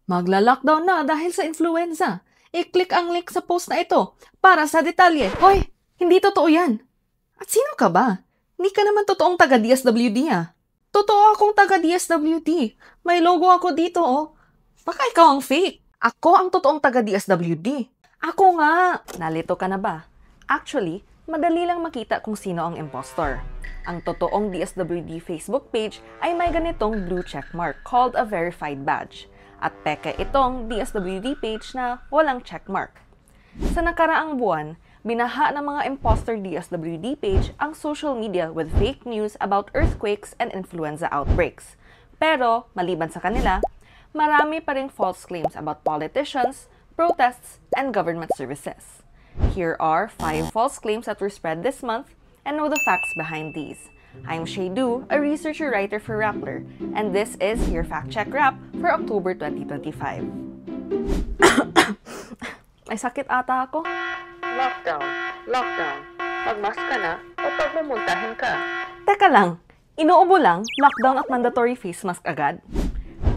Magla-lockdown na dahil sa influenza. I-click ang link sa post na ito para sa detalye. Hoy, hindi totoo yan. At sino ka ba? Hindi ka naman totoong taga-DSWD ah. Totoo akong taga-DSWD. May logo ako dito oh. Baka ikaw ang fake. Ako ang totoong taga-DSWD. Ako nga. Nalito ka na ba? Actually, madali lang makita kung sino ang impostor. Ang totoong DSWD Facebook page ay may ganitong blue checkmark called a verified badge. At peke itong DSWD page na walang checkmark. Sa nakaraang buwan, binaha ng mga imposter DSWD page ang social media with fake news about earthquakes and influenza outbreaks. Pero, maliban sa kanila, marami pa ring false claims about politicians, protests, and government services. Here are 5 false claims that were spread this month and know the facts behind these. I'm Shay Du, a researcher writer for Rappler, and this is your Fact Check Wrap for October 2025. May sakit ata ako. Lockdown. Pag-mask ka na o pagmumuntahin ka. Teka lang, inuubo lang, lockdown at mandatory face mask agad?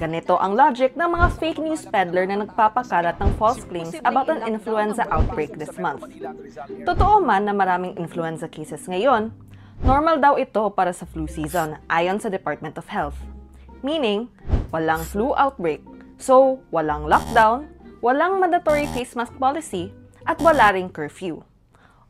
Ganito ang logic ng mga fake news peddler na nagpapakalat ng false claims about an influenza outbreak this month. Totoo man na maraming influenza cases ngayon, normal daw ito para sa flu season ayon sa Department of Health. Meaning, walang flu outbreak, so walang lockdown, walang mandatory face mask policy, at wala ring curfew.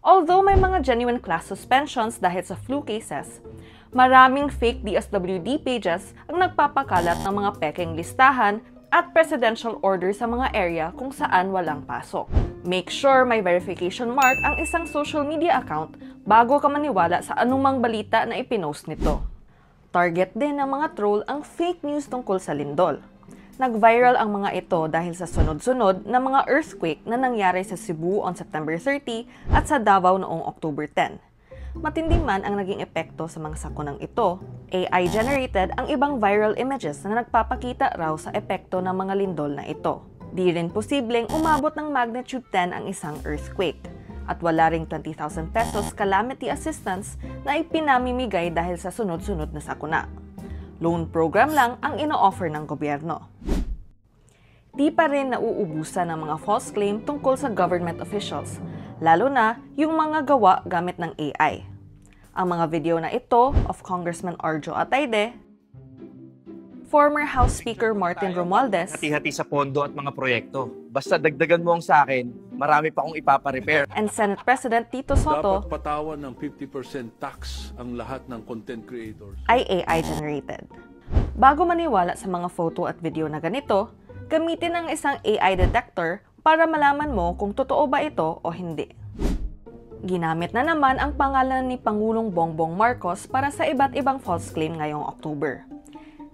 Although may mga genuine class suspensions dahil sa flu cases, maraming fake DSWD pages ang nagpapakalat ng mga pekeng listahan at presidential orders sa mga area kung saan walang pasok. Make sure may verification mark ang isang social media account bago ka maniwala sa anumang balita na ipinost nito. Target din ng mga troll ang fake news tungkol sa lindol. Nag-viral ang mga ito dahil sa sunod-sunod na mga earthquake na nangyari sa Cebu on September 30 at sa Davao noong October 10. Matindi man ang naging epekto sa mga sakunang ito, AI-generated ang ibang viral images na nagpapakita raw sa epekto ng mga lindol na ito. Di rin posibleng umabot ng magnitude 10 ang isang earthquake. At wala ring 20,000 pesos calamity assistance na ipinamimigay dahil sa sunod-sunod na sakuna. Loan program lang ang ino-offer ng gobyerno. Di pa rin nauubusan ng mga false claim tungkol sa government officials, lalo na yung mga gawa gamit ng AI. Ang mga video na ito of Congressman Arjo Atayde, former House Speaker Martin Romualdez, hati-hati sa pondo at mga proyekto. Basta dagdagan mo ang sa akin, marami pa akong ipapa-repair. and Senate President Tito Soto Dapat patawan ng 50% tax ang lahat ng content creators. ay AI-generated. Bago maniwala sa mga photo at video na ganito, gamitin ang isang AI detector para malaman mo kung totoo ba ito o hindi. Ginamit na naman ang pangalan ni Pangulong Bongbong Marcos para sa iba't ibang false claim ngayong October.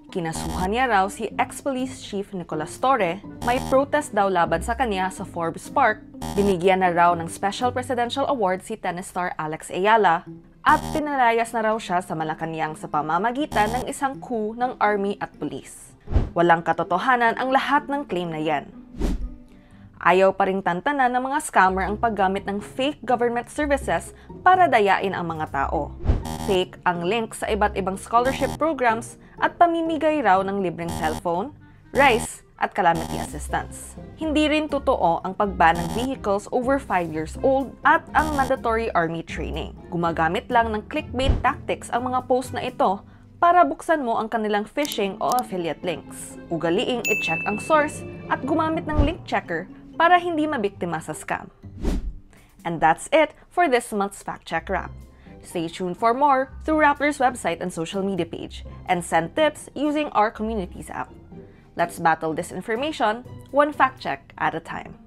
Kinasuhan niya raw si ex-police chief Nicolas Torre, may protest daw laban sa kanya sa Forbes Park, binigyan na raw ng Special Presidential Award si tennis star Alex Ayala, at pinalayas na raw siya sa Malacanang sa pamamagitan ng isang coup ng army at pulis. Walang katotohanan ang lahat ng claim na yan. Ayaw pa ring tantanan ng mga scammer ang paggamit ng fake government services para dayain ang mga tao. Fake ang link sa iba't ibang scholarship programs at pamimigay raw ng libreng cellphone, rice, at calamity assistance. Hindi rin totoo ang pagban ng vehicles over 5 years old at ang mandatory army training. Gumagamit lang ng clickbait tactics ang mga post na ito para buksan mo ang kanilang phishing o affiliate links. Ugaliing i-check ang source at gumamit ng link checker para hindi mabiktima sa scam. And that's it for this month's Fact Check Wrap. Stay tuned for more through Rappler's website and social media page, and send tips using our communities app. Let's battle disinformation, one fact check at a time.